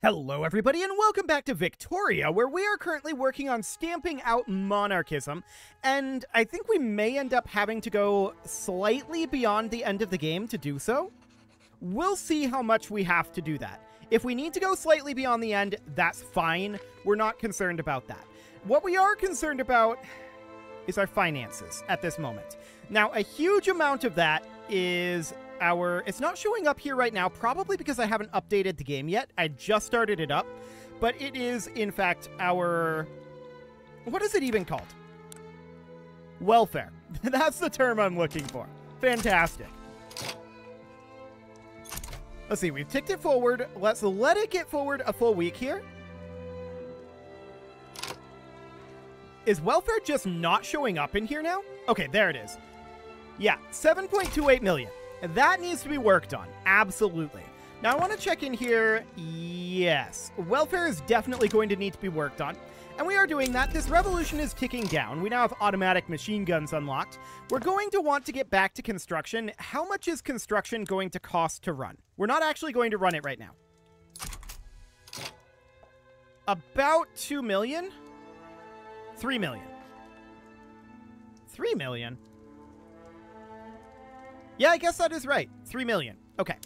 Hello everybody and welcome back to Victoria, where we are currently working on stamping out monarchism, and I think we may end up having to go slightly beyond the end of the game to do so. We'll see how much we have to do that. If we need to go slightly beyond the end, that's fine. We're not concerned about that. What we are concerned about is our finances at this moment. Now, a huge amount of that is it's not showing up here right now, probably because I haven't updated the game yet. I just started it up, but it is, in fact, what is it even called? Welfare. That's the term I'm looking for. Fantastic. Let's see, we've ticked it forward. Let's let it get forward a full week here. Is welfare just not showing up in here now? Okay, there it is. Yeah, 7.28 million. That needs to be worked on. Absolutely. Now, I want to check in here. Yes. Welfare is definitely going to need to be worked on. And we are doing that. This revolution is ticking down. We now have automatic machine guns unlocked. We're going to want to get back to construction. How much is construction going to cost to run? We're not actually going to run it right now. About 2 million? 3 million. 3 million? Yeah, I guess that is right. 3 million. Okay.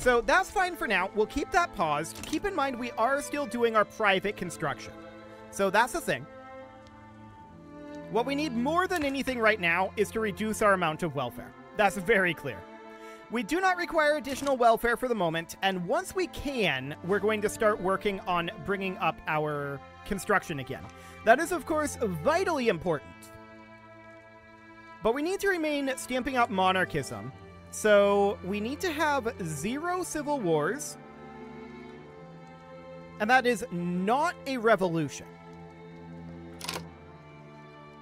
So that's fine for now. We'll keep that paused. Keep in mind, we are still doing our private construction. So that's the thing. What we need more than anything right now is to reduce our amount of welfare. That's very clear. We do not require additional welfare for the moment, and once we can, we're going to start working on bringing up our construction again. That is, of course, vitally important. But we need to remain stamping out monarchism. So we need to have 0 civil wars. And that is not a revolution.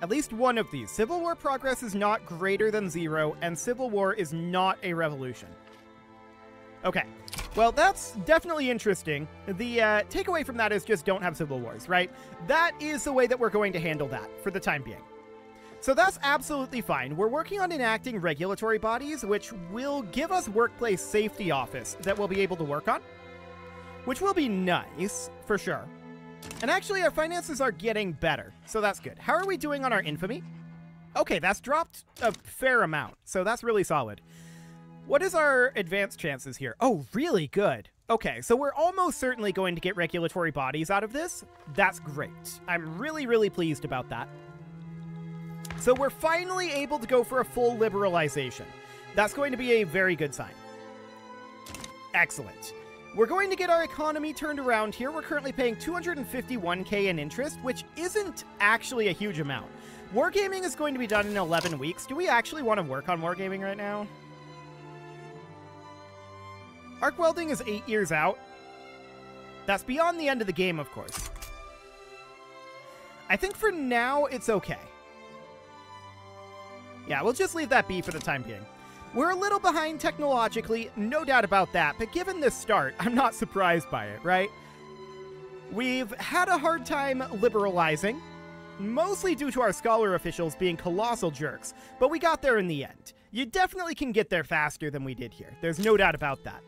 At least one of these. Civil war progress is not greater than 0, and civil war is not a revolution. Okay. Well, that's definitely interesting. The takeaway from that is just don't have civil wars, right? That is the way that we're going to handle that for the time being. So that's absolutely fine. We're working on enacting regulatory bodies, which will give us workplace safety office that we'll be able to work on, which will be nice, for sure. And actually, our finances are getting better, so that's good. How are we doing on our infamy? Okay, that's dropped a fair amount, so that's really solid. What is our advanced chances here? Oh, really good. Okay, so we're almost certainly going to get regulatory bodies out of this. That's great. I'm really, really pleased about that. So we're finally able to go for a full liberalization. That's going to be a very good sign. Excellent. We're going to get our economy turned around here. We're currently paying 251k in interest, which isn't actually a huge amount. Wargaming is going to be done in 11 weeks. Do we actually want to work on wargaming right now? Arc welding is 8 years out. That's beyond the end of the game, of course. I think for now, it's okay. Yeah, we'll just leave that be for the time being. We're a little behind technologically, no doubt about that, but given this start, I'm not surprised by it, right? We've had a hard time liberalizing, mostly due to our scholar officials being colossal jerks, but we got there in the end. You definitely can get there faster than we did here. There's no doubt about that.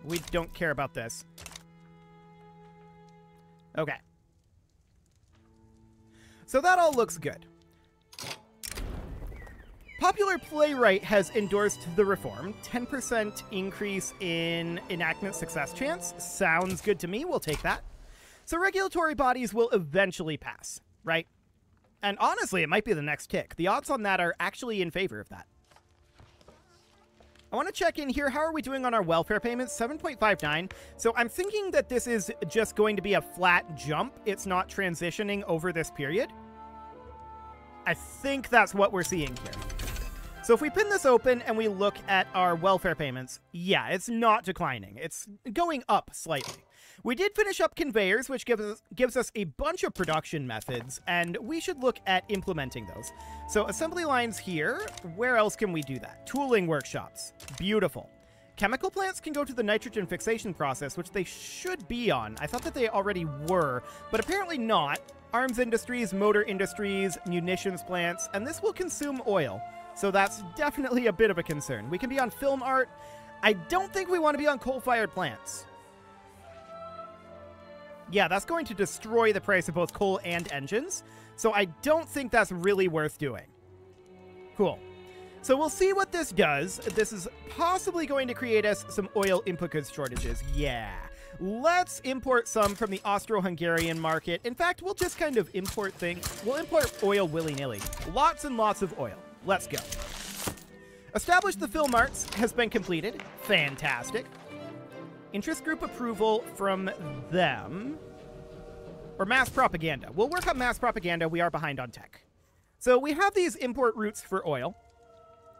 We don't care about this. Okay. So that all looks good. Popular Playwright has endorsed the reform. 10% increase in enactment success chance. Sounds good to me. We'll take that. So regulatory bodies will eventually pass, right? And honestly, it might be the next tick. The odds on that are actually in favor of that. I want to check in here. How are we doing on our welfare payments? 7.59. So I'm thinking that this is just going to be a flat jump. It's not transitioning over this period. I think that's what we're seeing here. So if we pin this open and we look at our welfare payments, yeah, it's not declining. It's going up slightly. We did finish up conveyors, which gives us a bunch of production methods, and we should look at implementing those. So assembly lines here. Where else can we do that? Tooling workshops. Beautiful. Chemical plants can go to the nitrogen fixation process, which they should be on. I thought that they already were, but apparently not. Arms industries, motor industries, munitions plants, and this will consume oil. So that's definitely a bit of a concern. We can be on film art. I don't think we want to be on coal-fired plants. Yeah, that's going to destroy the price of both coal and engines. So I don't think that's really worth doing. Cool. So we'll see what this does. This is possibly going to create us some oil input goods shortages. Yeah. Let's import some from the Austro-Hungarian market. In fact, we'll just kind of import things. We'll import oil willy-nilly. Lots and lots of oil. Let's go. Establish the fill marts has been completed. Fantastic. Interest group approval from them. Or mass propaganda. We'll work on mass propaganda. We are behind on tech. So we have these import routes for oil.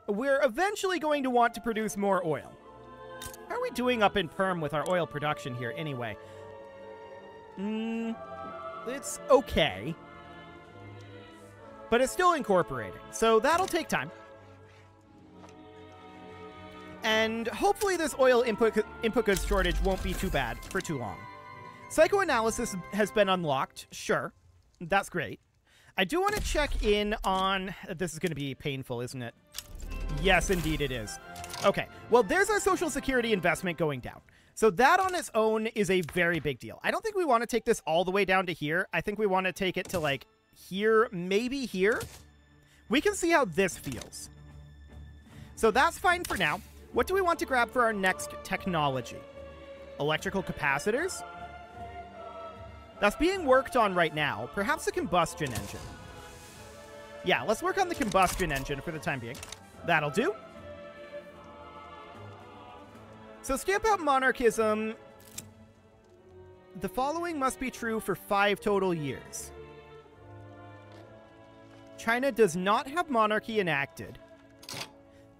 We're eventually going to want to produce more oil. How are we doing up in Perm with our oil production here anyway? It's okay. But it's still incorporating. So that'll take time. And hopefully this oil input goods shortage won't be too bad for too long. Psychoanalysis has been unlocked. Sure. That's great. I do want to check in on... This is going to be painful, isn't it? Yes, indeed it is. Okay. Well, there's our Social Security investment going down. So that on its own is a very big deal. I don't think we want to take this all the way down to here. I think we want to take it to, like, here, maybe here. We can see how this feels. So that's fine for now. What do we want to grab for our next technology? Electrical capacitors? That's being worked on right now. Perhaps a combustion engine. Yeah, let's work on the combustion engine for the time being. That'll do. So stamp out monarchism. The following must be true for 5 total years. China does not have monarchy enacted.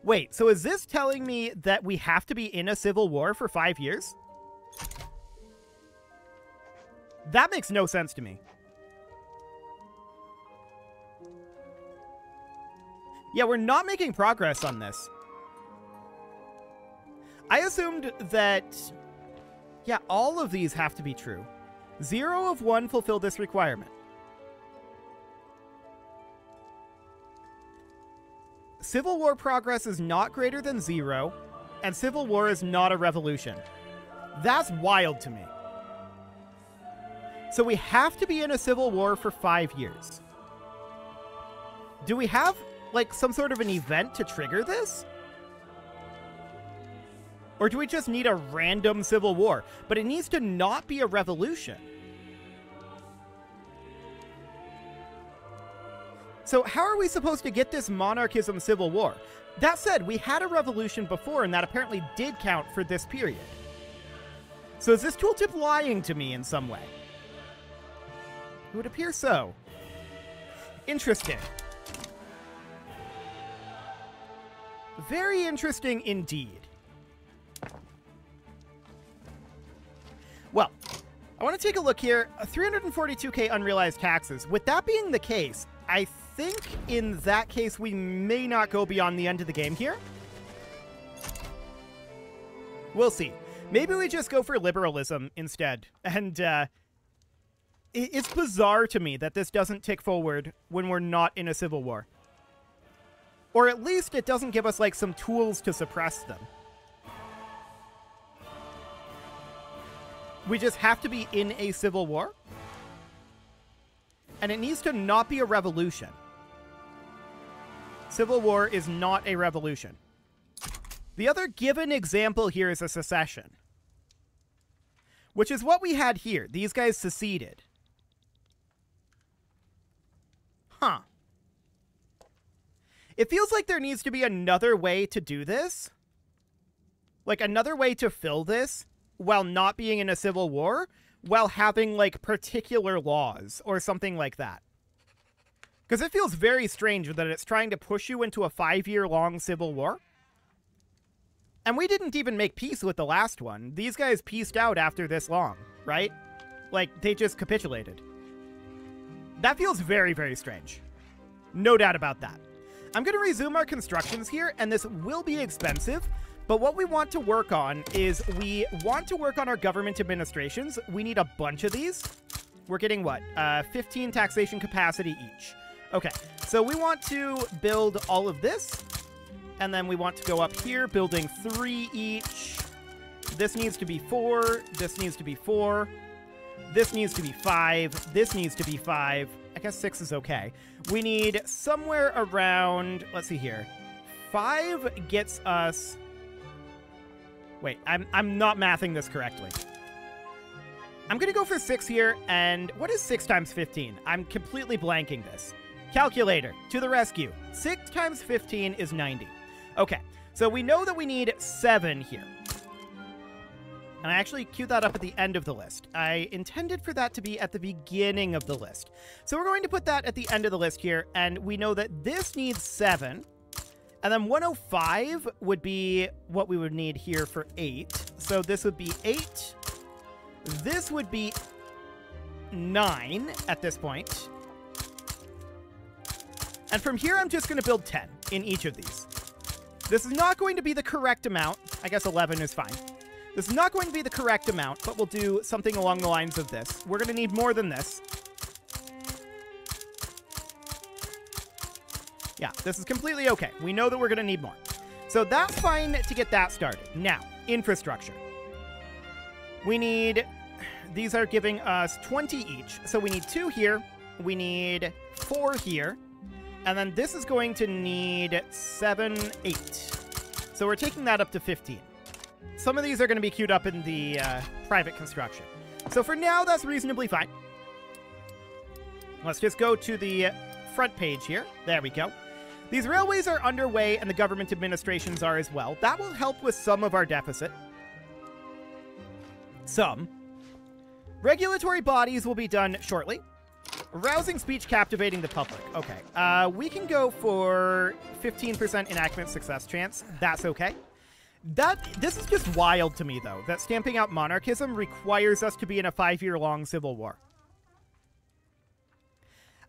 Wait, so is this telling me that we have to be in a civil war for 5 years? That makes no sense to me. Yeah, we're not making progress on this. I assumed that... Yeah, all of these have to be true. 0 of 1 fulfill this requirement. Civil war progress is not greater than 0, and civil war is not a revolution. That's wild to me. So we have to be in a civil war for 5 years. Do we have, like, some sort of an event to trigger this? Or do we just need a random civil war? But it needs to not be a revolution. So how are we supposed to get this monarchism civil war? That said, we had a revolution before, and that apparently did count for this period. So is this tooltip lying to me in some way? It would appear so. Interesting. Very interesting indeed. Well, I want to take a look here. 342k unrealized taxes. With that being the case, I think in that case we may not go beyond the end of the game here. We'll see. Maybe we just go for liberalism instead. And it's bizarre to me that this doesn't tick forward when we're not in a civil war. Or at least it doesn't give us, like, some tools to suppress them. We just have to be in a civil war. And it needs to not be a revolution. Civil war is not a revolution. The other given example here is a secession. Which is what we had here. These guys seceded. Huh. It feels like there needs to be another way to do this. Like, another way to fill this while not being in a civil war, while having, like, particular laws or something like that. Because it feels very strange that it's trying to push you into a 5-year-long civil war. And we didn't even make peace with the last one. These guys peaced out after this long, right? Like, they just capitulated. That feels very, very strange. No doubt about that. I'm going to resume our constructions here, and this will be expensive. But what we want to work on is we want to work on our government administrations. We need a bunch of these. We're getting what? 15 taxation capacity each. Okay, so we want to build all of this. And then we want to go up here, building 3 each. This needs to be 4. This needs to be 4. This needs to be 5. This needs to be 5. I guess 6 is okay. We need somewhere around, let's see here. 5 gets us... Wait, I'm not mathing this correctly. I'm going to go for 6 here, and what is 6 times 15? I'm completely blanking this. Calculator, to the rescue. 6 times 15 is 90. Okay, so we know that we need 7 here. And I actually queued that up at the end of the list. I intended for that to be at the beginning of the list. So we're going to put that at the end of the list here, and we know that this needs 7. And then 105 would be what we would need here for 8. So this would be 8. This would be 9 at this point. And from here, I'm just going to build 10 in each of these. This is not going to be the correct amount. I guess 11 is fine. This is not going to be the correct amount, but we'll do something along the lines of this. We're going to need more than this. Yeah, this is completely okay. We know that we're going to need more. So that's fine to get that started. Now, infrastructure. We need... These are giving us 20 each. So we need 2 here. We need 4 here. And then this is going to need 7, 8. So we're taking that up to 15. Some of these are going to be queued up in the private construction. So for now, that's reasonably fine. Let's just go to the front page here. There we go. These railways are underway, and the government administrations are as well. That will help with some of our deficit. Some. Regulatory bodies will be done shortly. Rousing speech captivating the public. Okay. We can go for 15% enactment success chance. That's okay. This is just wild to me, though, that stamping out monarchism requires us to be in a 5-year-long civil war.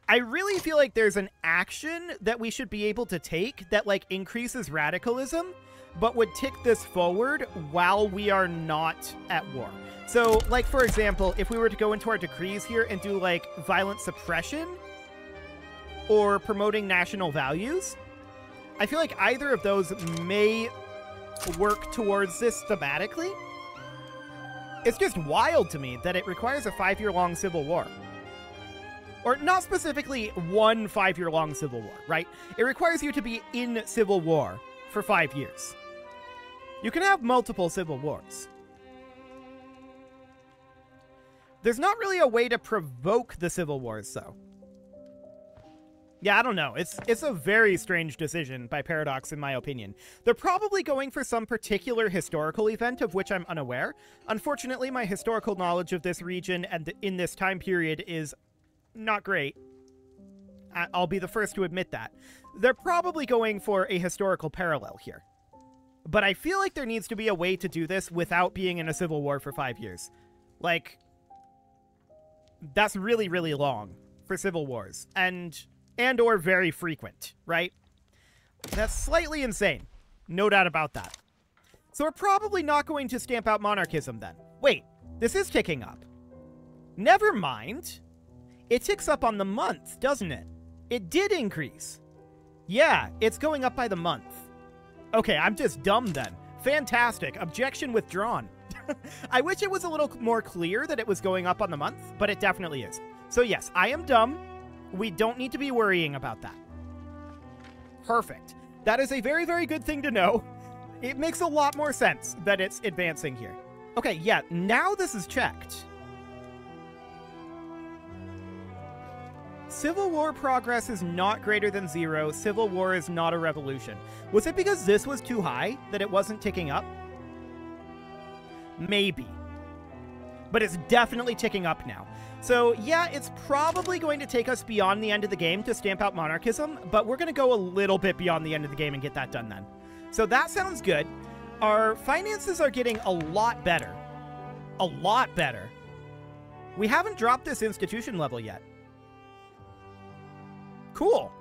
I really feel like there's an action that we should be able to take that, like, increases radicalism, but would tick this forward while we are not at war. So, like, for example, if we were to go into our decrees here and do, like, violent suppression or promoting national values, I feel like either of those may work towards this thematically. It's just wild to me that it requires a 5-year-long civil war. Or not specifically one 5-year-long civil war, right? It requires you to be in civil war for 5 years. You can have multiple civil wars. There's not really a way to provoke the civil wars, though. Yeah, I don't know. It's a very strange decision by Paradox, in my opinion. They're probably going for some particular historical event of which I'm unaware. Unfortunately, my historical knowledge of this region and in this time period is not great. I'll be the first to admit that. They're probably going for a historical parallel here. But I feel like there needs to be a way to do this without being in a civil war for 5 years. Like, that's really, really long for civil wars. And or very frequent, right? That's slightly insane. No doubt about that. So we're probably not going to stamp out monarchism then. Wait, this is ticking up. Never mind. It ticks up on the month, doesn't it? It did increase. Yeah, it's going up by the month. Okay, I'm just dumb then. Fantastic. Objection withdrawn. I wish it was a little more clear that it was going up on the month, but it definitely is. So yes, I am dumb. We don't need to be worrying about that. Perfect. That is a very, very good thing to know. It makes a lot more sense that it's advancing here. Okay, yeah, now this is checked. Civil War progress is not greater than 0. Civil War is not a revolution. Was it because this was too high that it wasn't ticking up? Maybe. But it's definitely ticking up now. So yeah, it's probably going to take us beyond the end of the game to stamp out monarchism, but we're going to go a little bit beyond the end of the game and get that done then. So that sounds good. Our finances are getting a lot better. A lot better. We haven't dropped this institution level yet. Cool.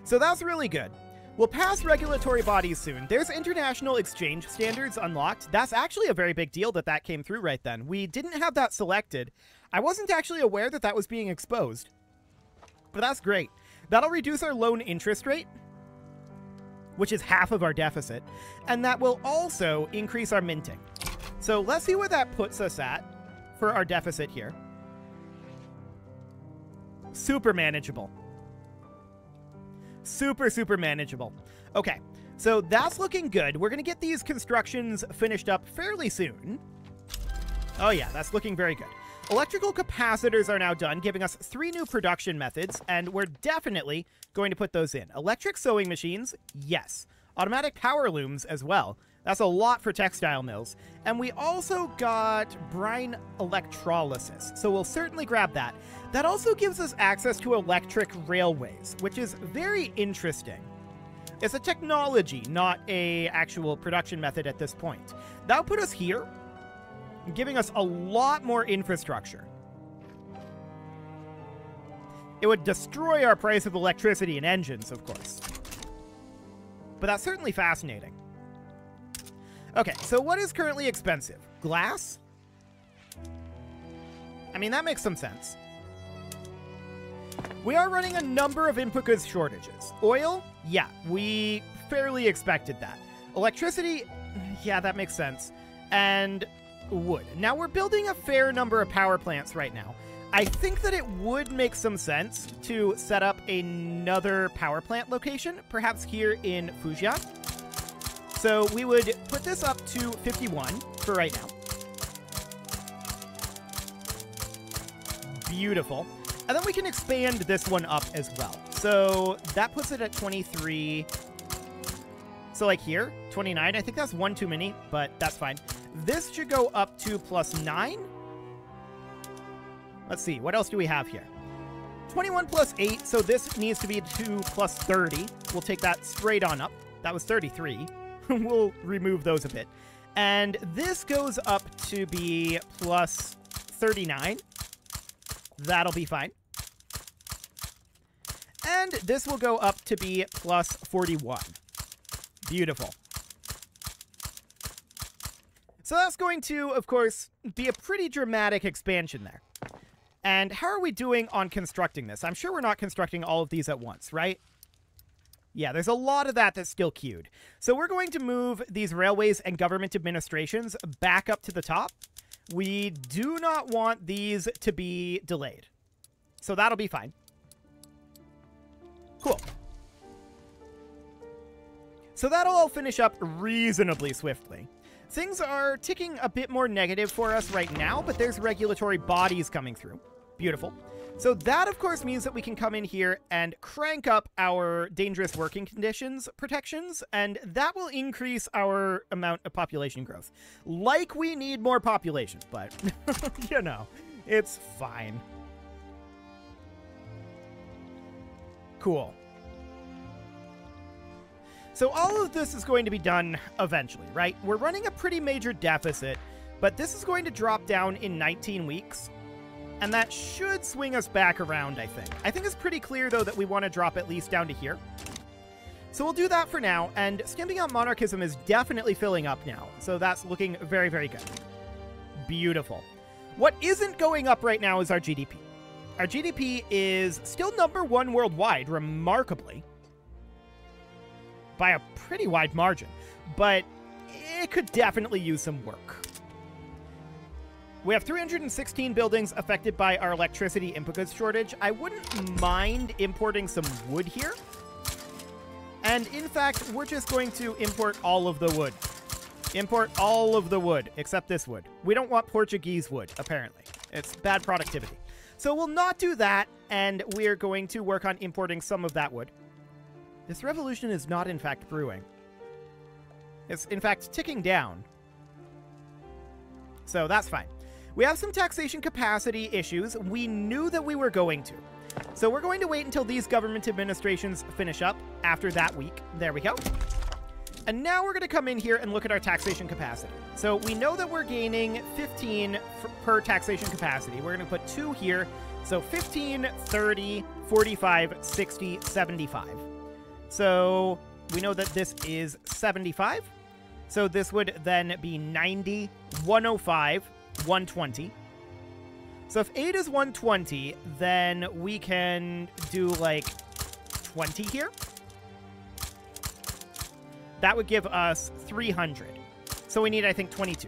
So that's really good. We'll pass regulatory bodies soon. There's international exchange standards unlocked. That's actually a very big deal that that came through right then. We didn't have that selected. I wasn't actually aware that that was being exposed. But that's great. That'll reduce our loan interest rate, which is half of our deficit. And that will also increase our minting. So let's see where that puts us at for our deficit here. Super manageable. Super, super manageable. Okay, so that's looking good. We're going to get these constructions finished up fairly soon. Oh yeah, that's looking very good. Electrical capacitors are now done, giving us 3 new production methods, and we're definitely going to put those in. Electric sewing machines, yes. Automatic power looms as well. That's a lot for textile mills. And we also got brine electrolysis, so we'll certainly grab that. That also gives us access to electric railways, which is very interesting. It's a technology, not a actual production method at this point. That'll put us here, giving us a lot more infrastructure. It would destroy our price of electricity and engines, of course. But that's certainly fascinating. Okay, so what is currently expensive? Glass? I mean, that makes some sense. We are running a number of input goods shortages. Oil? Yeah, we fairly expected that. Electricity? Yeah, that makes sense. And wood. Now, we're building a fair number of power plants right now. I think that it would make some sense to set up another power plant location, perhaps here in Fujian. So we would put this up to 51 for right now. Beautiful. And then we can expand this one up as well. So that puts it at 23. So like here, 29. I think that's one too many, but that's fine. This should go up to +9. Let's see, what else do we have here? 21 plus 8, so this needs to be 2 plus 30. We'll take that straight on up. That was 33. We'll remove those a bit. And this goes up to be plus 39. That'll be fine. And this will go up to be plus 41. Beautiful. So that's going to, of course, be a pretty dramatic expansion there. And how are we doing on constructing this? I'm sure we're not constructing all of these at once, right? Yeah, there's a lot of that that's still queued. So we're going to move these railways and government administrations back up to the top. We do not want these to be delayed. So that'll be fine. Cool. So that'll all finish up reasonably swiftly. Things are ticking a bit more negative for us right now, but there's regulatory bodies coming through. Beautiful. So that, of course, means that we can come in here and crank up our dangerous working conditions protections, and that will increase our amount of population growth. Like we need more population, but, you know, it's fine. Cool. So all of this is going to be done eventually, right? We're running a pretty major deficit, but this is going to drop down in 19 weeks. And that should swing us back around, I think. I think it's pretty clear, though, that we want to drop at least down to here. So we'll do that for now, and skimping out monarchism is definitely filling up now. So that's looking very, very good. Beautiful. What isn't going up right now is our GDP. Our GDP is still #1 worldwide, remarkably. By a pretty wide margin. But it could definitely use some work. We have 316 buildings affected by our electricity input goods shortage. I wouldn't mind importing some wood here. And in fact, we're just going to import all of the wood. Import all of the wood, except this wood. We don't want Portuguese wood, apparently. It's bad productivity. So we'll not do that, and we're going to work on importing some of that wood. This revolution is not, in fact, brewing. It's, in fact, ticking down. So that's fine. We have some taxation capacity issues. We knew that we were going to. So we're going to wait until these government administrations finish up after that week. There we go. And now we're going to come in here and look at our taxation capacity. So we know that we're gaining 15 per taxation capacity. We're going to put 2 here. So 15, 30, 45, 60, 75. So we know that this is 75. So this would then be 90, 105, 120. So if 8 is 120, then we can do like 20 here. That would give us 300. So we need, I think, 22.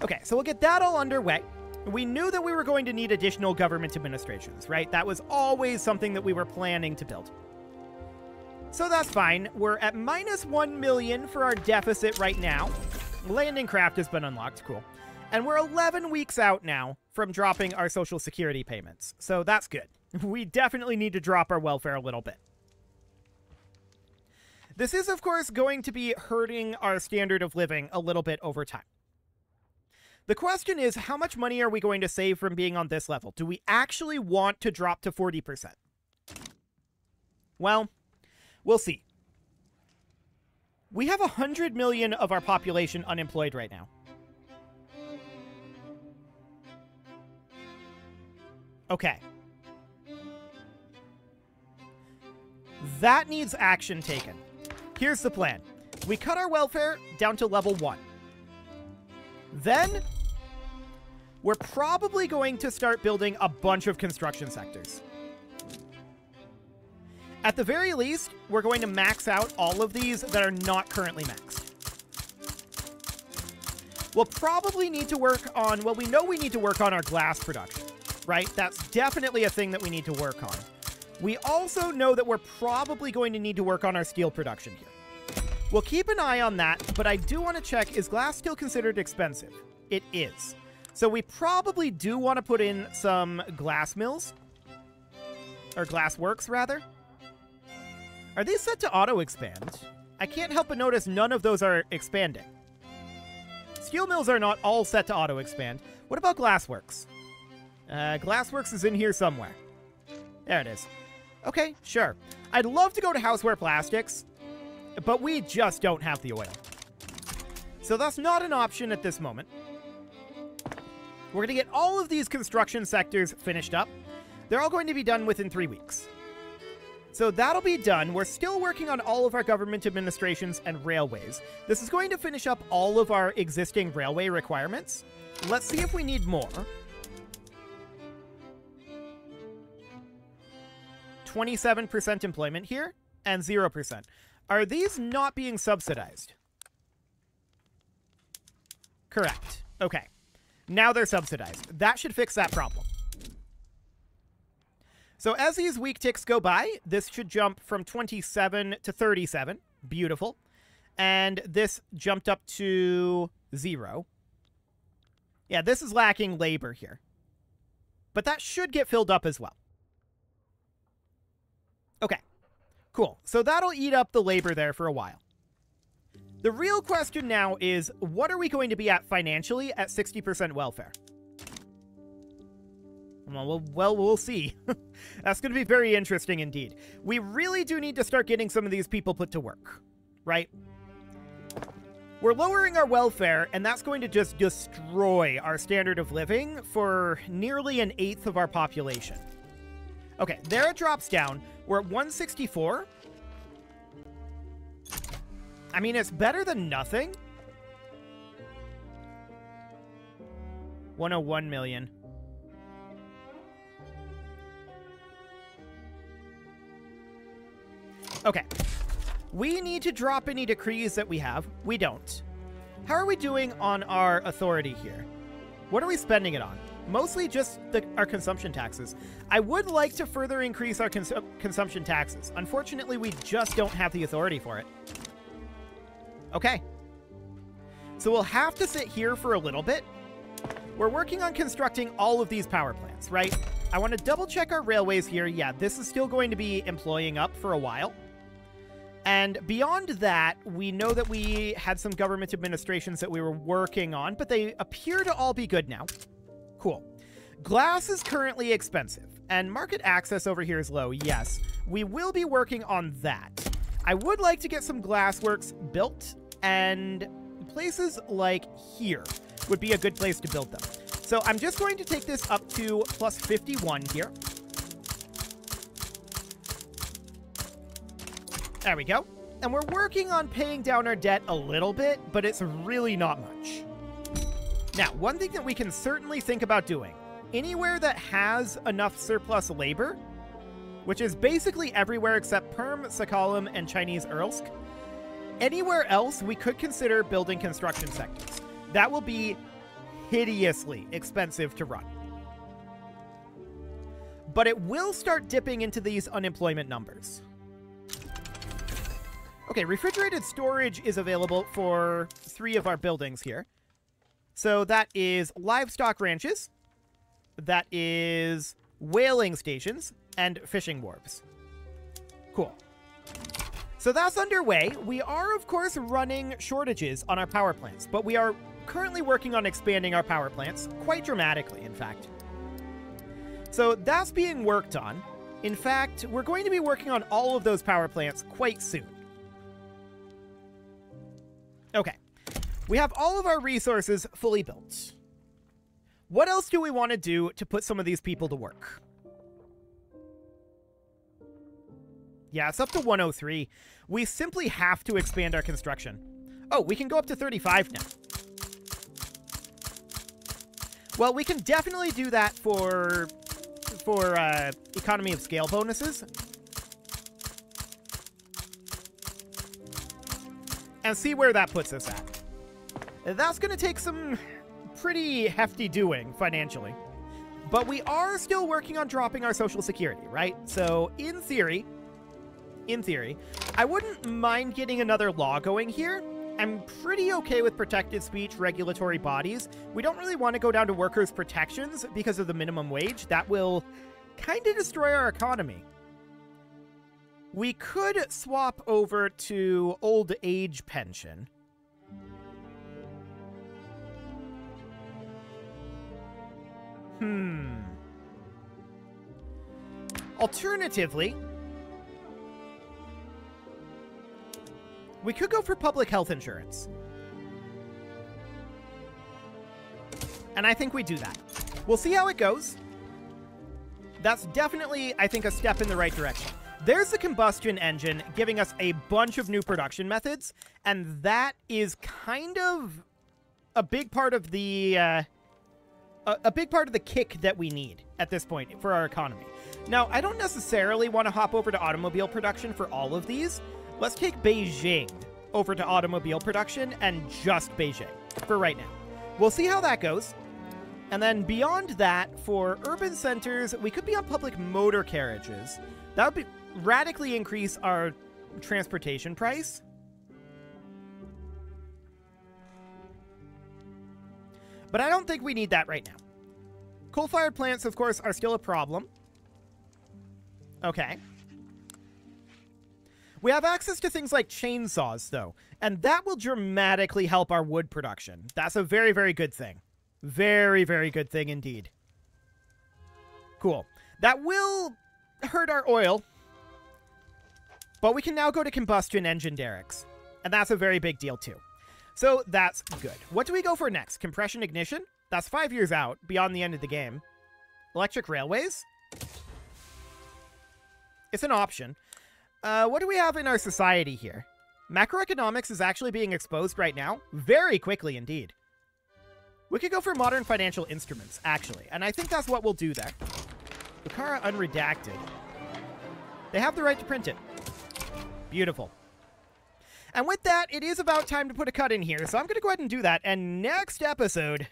Okay, so we'll get that all underway. We knew that we were going to need additional government administrations, right? That was always something that we were planning to build. So that's fine. We're at minus 1 million for our deficit right now. Landing craft has been unlocked. Cool. And we're 11 weeks out now from dropping our Social Security payments. So that's good. We definitely need to drop our welfare a little bit. This is, of course, going to be hurting our standard of living a little bit over time. The question is, how much money are we going to save from being on this level? Do we actually want to drop to 40%? Well, we'll see. We have 100 million of our population unemployed right now. Okay. That needs action taken. Here's the plan. We cut our welfare down to level 1. Then, we're probably going to start building a bunch of construction sectors. At the very least, we're going to max out all of these that are not currently maxed. We'll probably need to work on, well, we know we need to work on our glass production, right? That's definitely a thing that we need to work on. We also know that we're probably going to need to work on our steel production here. We'll keep an eye on that, but I do want to check, is glass still considered expensive? It is. So we probably do want to put in some glass mills. Or glass works, rather. Are these set to auto-expand? I can't help but notice none of those are expanding. Steel mills are not all set to auto-expand. What about glassworks? Glassworks is in here somewhere. There it is. Okay, sure. I'd love to go to houseware plastics, but we just don't have the oil. So that's not an option at this moment. We're going to get all of these construction sectors finished up. They're all going to be done within 3 weeks. So that'll be done. We're still working on all of our government administrations and railways. This is going to finish up all of our existing railway requirements. Let's see if we need more. 27% employment here and 0%. Are these not being subsidized? Correct. Okay. Now they're subsidized. That should fix that problem. So as these week ticks go by, this should jump from 27 to 37. Beautiful. And this jumped up to 0. Yeah, this is lacking labor here. But that should get filled up as well. Okay. Cool. So that'll eat up the labor there for a while. The real question now is, what are we going to be at financially at 60% welfare? Well, we'll see. That's going to be very interesting indeed. We really do need to start getting some of these people put to work, right? We're lowering our welfare, and that's going to just destroy our standard of living for nearly 1/8 of our population. Okay, there it drops down. We're at 164. I mean, it's better than nothing. 101 million. Okay. We need to drop any decrees that we have. We don't. How are we doing on our authority here? What are we spending it on? Mostly just our consumption taxes. I would like to further increase our consumption taxes. Unfortunately, we just don't have the authority for it. Okay. So we'll have to sit here for a little bit. We're working on constructing all of these power plants, right? I want to double check our railways here. Yeah, this is still going to be employing up for a while. And beyond that, we know that we had some government administrations that we were working on, but they appear to all be good now. Cool. Glass is currently expensive, and market access over here is low. Yes, we will be working on that. I would like to get some glassworks built, and places like here would be a good place to build them. So I'm just going to take this up to plus 51 here. There we go. And we're working on paying down our debt a little bit, but it's really not much. Now, one thing that we can certainly think about doing, anywhere that has enough surplus labor, which is basically everywhere except Perm, Sakhalin, and Chinese Uralsk, anywhere else we could consider building construction sectors. That will be hideously expensive to run. But it will start dipping into these unemployment numbers. Okay, refrigerated storage is available for 3 of our buildings here. So that is livestock ranches, that is whaling stations, and fishing wharves. Cool. So that's underway. We are, of course, running shortages on our power plants, but we are currently working on expanding our power plants quite dramatically, in fact. So that's being worked on. In fact, we're going to be working on all of those power plants quite soon. Okay. We have all of our resources fully built. What else do we want to do to put some of these people to work? Yeah, it's up to 103. We simply have to expand our construction. Oh, we can go up to 35 now. Well, we can definitely do that for economy of scale bonuses. And see where that puts us at. That's going to take some pretty hefty doing financially. But we are still working on dropping our social security, right? So in theory, I wouldn't mind getting another law going here. I'm pretty okay with protected speech regulatory bodies. We don't really want to go down to workers' protections because of the minimum wage. That will kind of destroy our economy. We could swap over to old age pension. Alternatively, we could go for public health insurance. And I think we do that. We'll see how it goes. That's definitely, I think, a step in the right direction. There's the combustion engine giving us a bunch of new production methods, and that is kind of a big part of the kick that we need at this point for our economy. Now, I don't necessarily want to hop over to automobile production for all of these. Let's take Beijing over to automobile production and just Beijing for right now. We'll see how that goes. And then beyond that, for urban centers, we could be on public motor carriages. That would radically increase our transportation price. But I don't think we need that right now. Coal-fired plants, of course, are still a problem. Okay. We have access to things like chainsaws, though, and that will dramatically help our wood production. That's a very, very good thing. Very, very good thing indeed. Cool. That will hurt our oil, but we can now go to combustion engine derricks, and that's a very big deal, too. So that's good. What do we go for next? Compression ignition? That's 5 years out, beyond the end of the game. Electric railways? It's an option. What do we have in our society here? Macroeconomics is actually being exposed right now. Very quickly, indeed. We could go for modern financial instruments, actually. And I think that's what we'll do there. Bukhara unredacted. They have the right to print it. Beautiful. And with that, it is about time to put a cut in here, so I'm going to go ahead and do that. And next episode,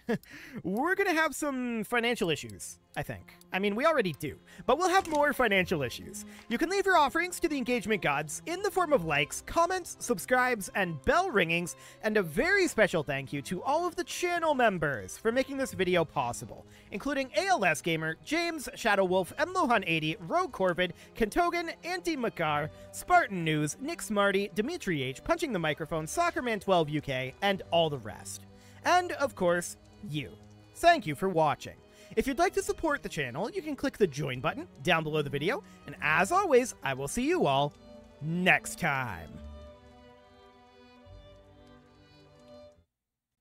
we're going to have some financial issues, I think. I mean, we already do, but we'll have more financial issues. You can leave your offerings to the engagement gods in the form of likes, comments, subscribes, and bell ringings, and a very special thank you to all of the channel members for making this video possible, including ALS Gamer, James, Shadow Wolf, Mlohan80, Rogue Corvid, Kentogan, Anti Makar, Spartan News, Nick Smarty, Dimitri H, Punching the Microphone, Soccerman12 UK, and all the rest. And, of course, you. Thank you for watching. If you'd like to support the channel, you can click the join button down below the video, and as always, I will see you all next time.